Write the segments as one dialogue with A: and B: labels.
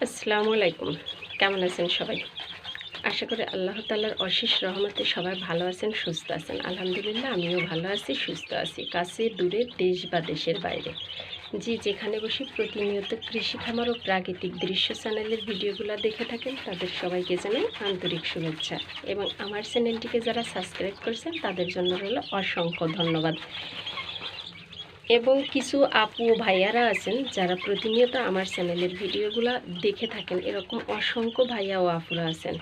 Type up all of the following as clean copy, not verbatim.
A: আসসালামু আলাইকুম। কেমন আছেন সবাই? আশা করি আল্লাহ তাআলার অশেষ রহমতে সবাই ভালো আছেন, সুস্থ আছেন। আলহামদুলিল্লাহ আমিও ভালো আছি, সুস্থ আছি। কাছে দূরে, দেশ বা দেশের বাইরে। যেখানে বসে প্রতিনিয়ত কৃষি খামার ও প্রাকৃতিক দৃশ্য চ্যানেলের ভিডিওগুলো দেখে থাকেন তাদের সবাইকে জানাই আন্তরিক শুভেচ্ছা। এবং আমার চ্যানেলটিকে যারা সাবস্ক্রাইব করেছেন তাদের জন্য রইল অসংখ্য ধন্যবাদ। এবং কিছু আপু ও ভাইয়ারা আছেন যারা প্রতিনিয়ত আমার চ্যানেলের ভিডিওগুলো দেখে থাকেন, এরকম অসংখ্য ভাইয়া ও আপুরা আছেন।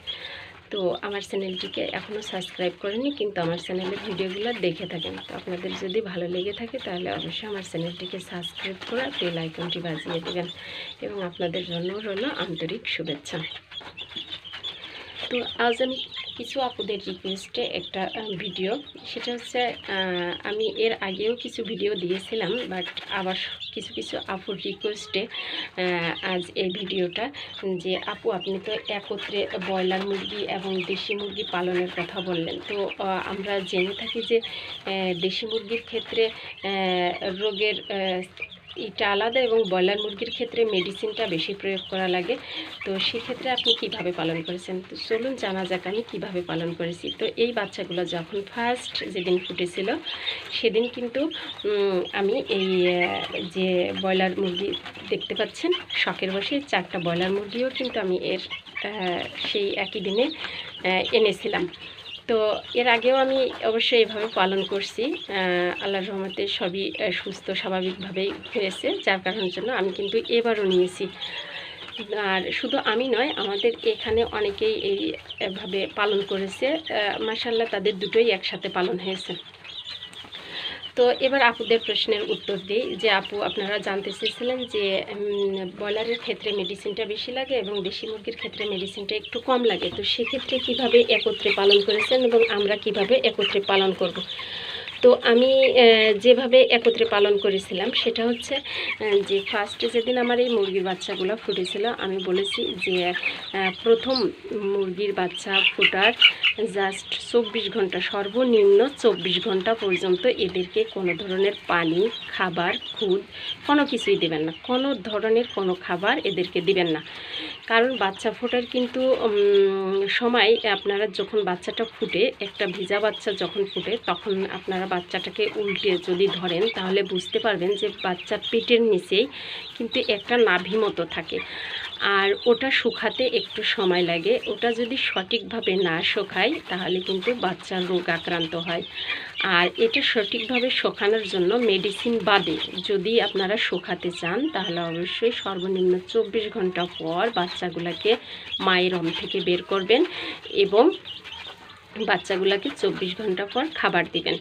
A: তো আমার চ্যানেলটিকে এখনও সাবস্ক্রাইব করেনি কিন্তু আমার চ্যানেলের ভিডিওগুলো দেখে থাকেন। তো আপনাদের যদি ভালো লেগে থাকে তাহলে অবশ্যই আমার চ্যানেলটিকে সাবস্ক্রাইব করে বেল আইকনটি বাজিয়ে দেবেন এবং আপনাদের জন্য রইল আন্তরিক শুভেচ্ছা। তো আজ আমি কিছু আপুদের রিকোয়েস্টে একটা ভিডিও, সেটা হচ্ছে আমি এর আগেও কিছু ভিডিও দিয়েছিলাম, বাট আবার কিছু কিছু আপুর রিকোয়েস্টে আজ এই ভিডিওটা, যে আপু আপনি তো একত্রে ব্রয়লার মুরগি এবং দেশি মুরগি পালনের কথা বললেন। তো আমরা জেনে থাকি যে দেশি মুরগির ক্ষেত্রে রোগের এটা আলাদা এবং ব্রয়লার মুরগির ক্ষেত্রে মেডিসিনটা বেশি প্রয়োগ করা লাগে। তো সেক্ষেত্রে আপনি কিভাবে পালন করেছেন? তো চলুন জানা যাক আমি কিভাবে পালন করেছি। তো এই বাচ্চাগুলো যখন ফার্স্ট যেদিন ফুটেছিল সেদিন কিন্তু আমি এই যে ব্রয়লার মুরগি দেখতে পাচ্ছেন শখের বসে 4টা ব্রয়লার মুরগিও কিন্তু আমি সেই একই দিনে এনেছিলাম। তো এর আগেও আমি অবশ্যই এভাবে পালন করছি। আল্লাহর রহমতে সবই সুস্থ স্বাভাবিকভাবেই হয়েছে, যার কারণের জন্য আমি কিন্তু এবারও নিয়েছি। আর শুধু আমি নয়, আমাদের এখানে অনেকেই এইভাবে পালন করেছে। মাশাআল্লাহ তাদের দুটোই একসাথে পালন হয়েছে। তো এবার আপুদের প্রশ্নের উত্তর দিই। যে আপু আপনারা জানতে চেয়েছিলেন যে ব্রয়লারের ক্ষেত্রে মেডিসিনটা বেশি লাগে এবং দেশি মুরগির ক্ষেত্রে মেডিসিনটা একটু কম লাগে। তো সেক্ষেত্রে কিভাবে একত্রে পালন করেছেন এবং আমরা কিভাবে একত্রে পালন করব। তো আমি যেভাবে একত্রে পালন করেছিলাম সেটা হচ্ছে যে ফার্স্টে যেদিন আমার এই মুরগির বাচ্চাগুলো ফুটেছিল, আমি বলেছি যে প্রথম মুরগির বাচ্চা ফোটার জাস্ট 24 ঘন্টা, সর্বনিম্ন 24 ঘন্টা পর্যন্ত এদেরকে কোনো ধরনের পানি, খাবার, খুদ কোনো কিছুই দেবেন না। কোনো ধরনের কোনো খাবার এদেরকে দিবেন না। কারণ বাচ্চা ফোটার কিন্তু সময় আপনারা যখন বাচ্চাটা ফুটে, একটা ভিজা বাচ্চা যখন ফুটে, তখন আপনারা বাচ্চাটাকে উল্টে যদি ধরেন তাহলে বুঝতে পারবেন যে বাচ্চার পেটের নিচেই কিন্তু একটা নাভি মতো থাকে। আর ওটা শুকাতে একটু সময় লাগে। ওটা যদি সঠিকভাবে না শুকায় তাহলে কিন্তু বাচ্চার রোগ আক্রান্ত হয়। আর এটা সঠিকভাবে শুকানোর জন্য মেডিসিন বাদে যদি আপনারা শুকাতে চান তাহলে অবশ্যই সর্বনিম্ন 24 ঘন্টা পর বাচ্চাগুলোকে মায়ের রম থেকে বের করবেন এবং বাচ্চাগুলোকে 24 ঘন্টা পর খাবার দিবেন।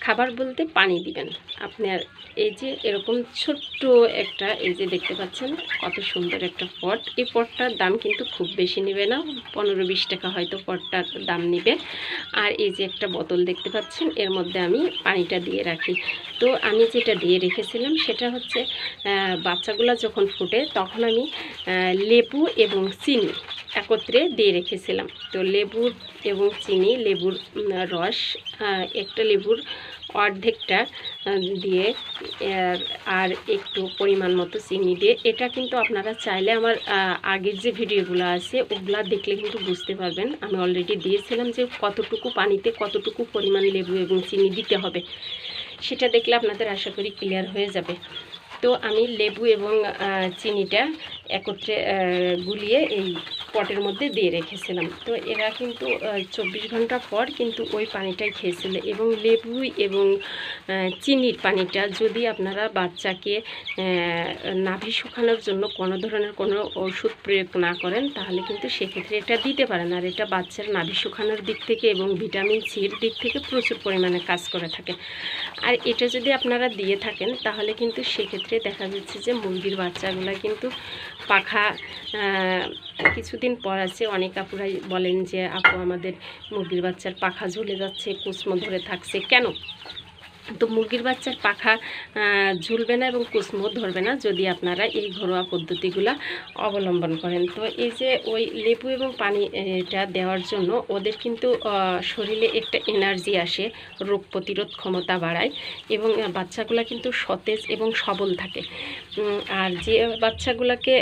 A: খাবার বলতে পানি দিবেন। আপনার এই যে এরকম ছোট্ট একটা, এই যে দেখতে পাচ্ছেন কত সুন্দর একটা পট। এই পটটার দাম কিন্তু খুব বেশি নেবে না, 15-20 টাকা হয়তো পটটার দাম নেবে। আর এই যে একটা বোতল দেখতে পাচ্ছেন, এর মধ্যে আমি পানিটা দিয়ে রাখি। তো আমি যেটা দিয়ে রেখেছিলাম সেটা হচ্ছে বাচ্চাগুলো যখন ফুটে তখন আমি লেবু এবং চিনি একত্রে দিয়ে রেখেছিলাম। তো লেবু এবং চিনি, লেবুর রস, একটা লেবুর অর্ধেকটা দিয়ে আর একটু পরিমাণ মতো চিনি দিয়ে, এটা কিন্তু আপনারা চাইলে আমার আগের যে ভিডিওগুলো আছে ওগুলা দেখলে কিন্তু বুঝতে পারবেন। আমি অলরেডি দিয়েছিলাম যে কতটুকু পানিতে কতটুকু পরিমাণ লেবু এবং চিনি দিতে হবে, সেটা দেখলে আপনাদের আশা করি ক্লিয়ার হয়ে যাবে। তো আমি লেবু এবং চিনিটা একত্রে গুলিয়ে এই পটের মধ্যে দিয়ে রেখেছিলাম। তো এরা কিন্তু 24 ঘন্টা পর কিন্তু ওই পানিটাই খেয়েছিল। এবং লেবু এবং চিনির পানিটা যদি আপনারা বাচ্চাকে নাভি শুকানোর জন্য কোনো ধরনের কোনো ওষুধ প্রয়োগ না করেন তাহলে কিন্তু সেক্ষেত্রে এটা দিতে পারেন। আর এটা বাচ্চার নাভি শুকানোর দিক থেকে এবং ভিটামিন সির দিক থেকে প্রচুর পরিমাণে কাজ করে থাকে। আর এটা যদি আপনারা দিয়ে থাকেন তাহলে কিন্তু সেক্ষেত্রে দেখা যাচ্ছে যে মুরগির বাচ্চাগুলো কিন্তু পাখা কিছুদিন পর আছে। অনেক আপুরাই বলেন যে আপু আমাদের মুরগির বাচ্চার পাখা ঝুলে যাচ্ছে, কুচমো ধরে থাকছে, কেন? তো মুরগির বাচ্চার পাখা ঝুলবে না এবং কুসমো ধরবে না যদি আপনারা এই ঘরোয়া পদ্ধতিগুলো অবলম্বন করেন। তো এই যে ওই লেবু এবং পানি এটা দেওয়ার জন্য ওদের কিন্তু শরীরে একটা এনার্জি আসে, রোগ প্রতিরোধ ক্ষমতা বাড়ায় এবং বাচ্চাগুলো কিন্তু সতেজ এবং সবল থাকে। আর যে বাচ্চাগুলোকে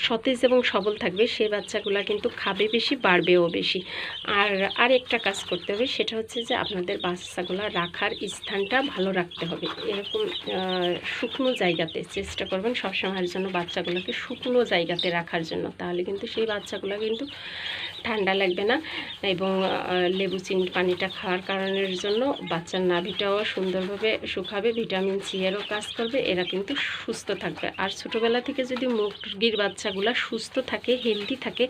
A: সতেজ এবং সবল থাকবে সেই বাচ্চাগুলো কিন্তু খাবে বেশি, বাড়বেও বেশি। আর একটা কাজ করতে হবে, সেটা হচ্ছে যে আপনাদের বাচ্চাগুলো রাখার স্থানটা ভালো রাখতে হবে। এরকম শুকনো জায়গাতে চেষ্টা করবেন সবসময়ের জন্য বাচ্চাগুলোকে শুকনো জায়গাতে রাখার জন্য, তাহলে কিন্তু সেই বাচ্চাগুলো কিন্তু ঠান্ডা লাগবে না এবং লেবু চিনি পানিটা খাওয়ার কারণের জন্য বাচ্চার নাভিটাও সুন্দরভাবে শুকাবে, ভিটামিন সি এরও কাজ করবে, এরা কিন্তু সুস্থ থাকবে। আর ছোটোবেলা থেকে যদি মুরগির বাচ্চাগুলো সুস্থ থাকে, হেলদি থাকে,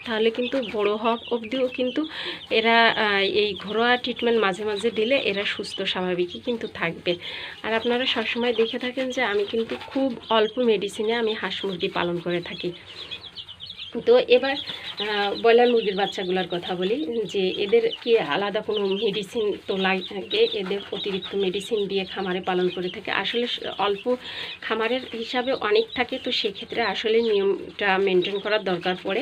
A: তাহলে কিন্তু বড়ো হওয়া অবধিও কিন্তু এরা এই ঘরোয়া ট্রিটমেন্ট মাঝে মাঝে দিলে এরা সুস্থ স্বাভাবিকই কিন্তু থাকবে। আর আপনারা সবসময় দেখে থাকেন যে আমি কিন্তু খুব অল্প মেডিসিনে আমি হাঁস মুরগি পালন করে থাকি। তো এবার ব্রয়লার মুরগির বাচ্চাগুলোর কথা বলি, যে এদের কি আলাদা কোনো মেডিসিন তো লাগে, এদের অতিরিক্ত মেডিসিন দিয়ে খামারে পালন করে থাকে। আসলে অল্প খামারের হিসাবে অনেক থাকে, তো সেক্ষেত্রে আসলে নিয়মটা মেনটেন করার দরকার পড়ে।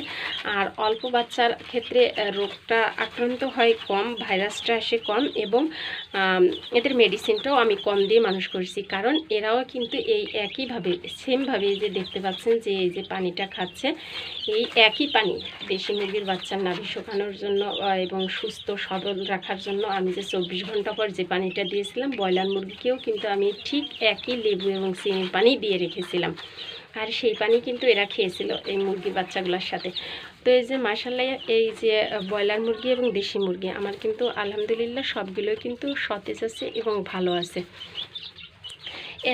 A: আর অল্প বাচ্চার ক্ষেত্রে রোগটা আক্রান্ত হয় কম, ভাইরাসটা আসে কম এবং এদের মেডিসিনটাও আমি কম দিয়ে মানুষ করেছি, কারণ এরাও কিন্তু এই একইভাবে সেমভাবে যে দেখতে পাচ্ছেন যে এই যে পানিটা খাচ্ছে, এই একই পানি দেশি মুরগির বাচ্চার নাভি শুকানোর জন্য এবং সুস্থ সবল রাখার জন্য আমি যে 24 ঘন্টা পর যে পানিটা দিয়েছিলাম, ব্রয়লার মুরগিকেও কিন্তু আমি ঠিক একই লেবু এবং চিনির পানি দিয়ে রেখেছিলাম। আর সেই পানি কিন্তু এরা খেয়েছিল এই মুরগির বাচ্চাগুলোর সাথে। তো এই যে মাশাআল্লাহ, এই যে ব্রয়লার মুরগি এবং দেশি মুরগি আমার কিন্তু আলহামদুলিল্লাহ সবগুলোই কিন্তু সতেজ আছে এবং ভালো আছে।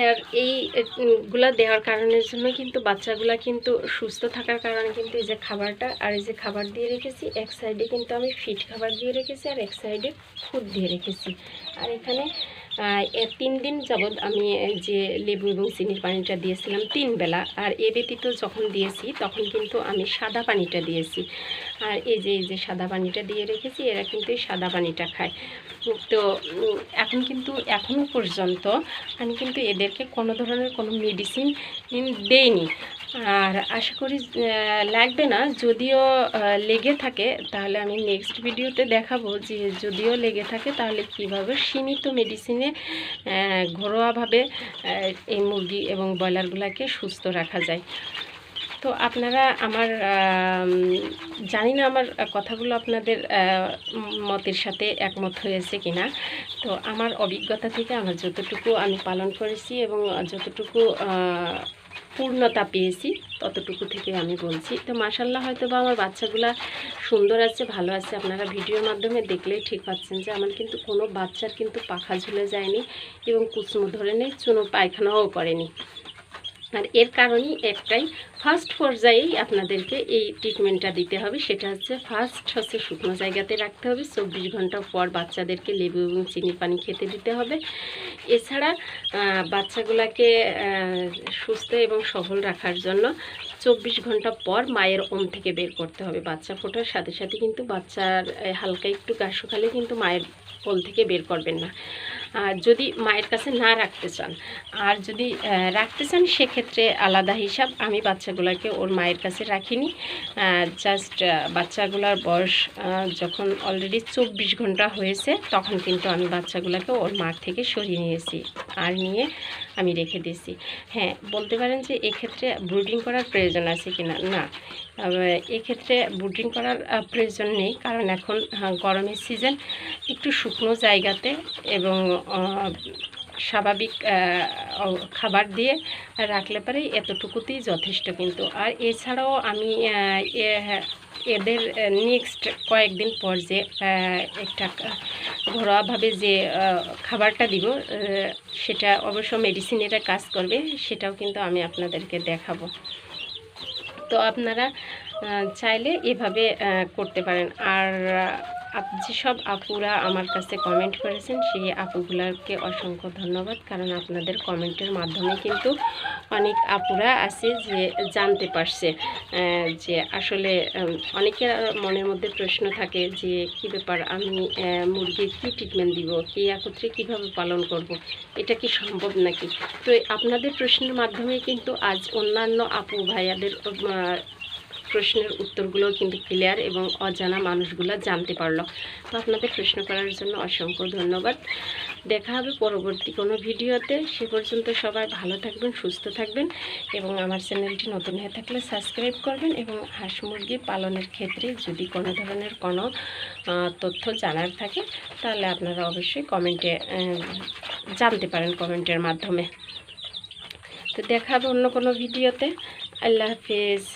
A: আর এইগুলো দেওয়ার কারণের জন্য কিন্তু বাচ্চাগুলা কিন্তু সুস্থ থাকার কারণে কিন্তু এই যে খাবারটা আর এই যে খাবার দিয়ে রেখেছি, এক সাইডে কিন্তু আমি ফিড খাবার দিয়ে রেখেছি আর এক সাইডে খুদ দিয়ে রেখেছি। আর এখানে 3 দিন যাবৎ আমি যে লেবু এবং চিনির পানিটা দিয়েছিলাম 3 বেলা, আর এ ব্যতীত যখন দিয়েছি তখন কিন্তু আমি সাদা পানিটা দিয়েছি। আর এই যে সাদা পানিটা দিয়ে রেখেছি, এরা কিন্তু এই সাদা পানিটা খায়। তো এখনও পর্যন্ত আমি কিন্তু এদেরকে কোনো ধরনের কোনো মেডিসিন দেইনি। আর আশা করি লাগবে না, যদিও লেগে থাকে তাহলে আমি নেক্সট ভিডিওতে দেখাবো যে যদিও লেগে থাকে তাহলে কীভাবে সীমিত মেডিসিনে ঘরোয়াভাবে এই মুরগি এবং ব্রয়লারগুলোকে সুস্থ রাখা যায়। তো আপনারা আমার জানি না আমার কথাগুলো আপনাদের মতের সাথে একমত হয়েছে কিনা। তো আমার অভিজ্ঞতা থেকে আমার যতটুকু আমি পালন করেছি এবং যতটুকু পূর্ণতা পেয়েছি ততটুকু থেকে আমি বলছি। তো মাশাআল্লাহ হয়তো বা আমার বাচ্চাগুলা সুন্দর আছে, ভালো আছে। আপনারা ভিডিওর মাধ্যমে দেখলেই ঠিক পাচ্ছেন যে আমার কিন্তু কোনো বাচ্চার কিন্তু পাখা ঝুলে যায়নি এবং কুচমো ধরে নেই, চুনো পায়খানাও করেনি। আর এর কারণই একটাই, ফার্স্ট পর্যায়েই আপনাদেরকে এই ট্রিটমেন্টটা দিতে হবে, সেটা হচ্ছে ফার্স্ট হচ্ছে শুকনো জায়গাতে রাখতে হবে। 24 ঘন্টা পর বাচ্চাদেরকে লেবু এবং চিনির পানি খেতে দিতে হবে। এছাড়া বাচ্চাগুলোকে সুস্থ এবং সবল রাখার জন্য 24 ঘন্টা পর মায়ের ওম থেকে বের করতে হবে। বাচ্চা ফোটার সাথে সাথে কিন্তু বাচ্চার হালকা একটু গা শুকালে কিন্তু মায়ের কোল থেকে বের করবেন না, যদি মায়ের কাছে না রাখতে চান। আর যদি রাখতে চান সেক্ষেত্রে আলাদা হিসাব। আমি বাচ্চাগুলোকে ওর মায়ের কাছে রাখিনি, জাস্ট বাচ্চাগুলোর বয়স যখন অলরেডি 24 ঘন্টা হয়েছে তখন কিন্তু আমি বাচ্চাগুলোকে ওর মার থেকে সরিয়ে নিয়েছি আর নিয়ে আমি রেখে দিয়েছি। হ্যাঁ, বলতে পারেন যে এক্ষেত্রে ব্রুডিং করার প্রয়োজন আছে কি না, না, এক্ষেত্রে ব্রুডিং করার প্রয়োজন নেই, কারণ এখন গরমের সিজন, একটু শুকনো জায়গাতে এবং স্বাভাবিক খাবার দিয়ে রাখলে পরে এতটুকুতেই যথেষ্ট কিন্তু। আর এছাড়াও আমি এদের নেক্সট কয়েকদিন পর যে একটা ঘরোয়াভাবে যে খাবারটা দিব সেটা অবশ্য মেডিসিনেরা কাজ করবে, সেটাও কিন্তু আমি আপনাদেরকে দেখাবো। তো আপনারা চাইলে এভাবে করতে পারেন। আর যেসব আপুরা আমার কাছে কমেন্ট করেছেন সেই আপুগুলাকে অসংখ্য ধন্যবাদ, কারণ আপনাদের কমেন্টের মাধ্যমে কিন্তু অনেক আপুরা আছে যে জানতে পারছে যে আসলে অনেকের মনের মধ্যে প্রশ্ন থাকে যে কী ব্যাপার, আমি মুরগির কী ট্রিটমেন্ট দিব, কী একত্রে কীভাবে পালন করব, এটা কি সম্ভব নাকি। তো আপনাদের প্রশ্নের মাধ্যমে কিন্তু আজ অন্যান্য আপু ভাইয়াদের প্রশ্নের উত্তরগুলোও কিন্তু ক্লিয়ার এবং অজানা মানুষগুলো জানতে পারলো। তো আপনাদের প্রশ্ন করার জন্য অসংখ্য ধন্যবাদ। দেখা হবে পরবর্তী কোনো ভিডিওতে। সে পর্যন্ত সবাই ভালো থাকবেন, সুস্থ থাকবেন এবং আমার চ্যানেলটি নতুন হয়ে থাকলে সাবস্ক্রাইব করবেন। এবং হাঁস মুরগি পালনের ক্ষেত্রে যদি কোনো ধরনের কোনো তথ্য জানার থাকে তাহলে আপনারা অবশ্যই কমেন্টে জানতে পারেন, কমেন্টের মাধ্যমে। তো দেখা হবে অন্য কোনো ভিডিওতে। আল্লাহ হাফিজ।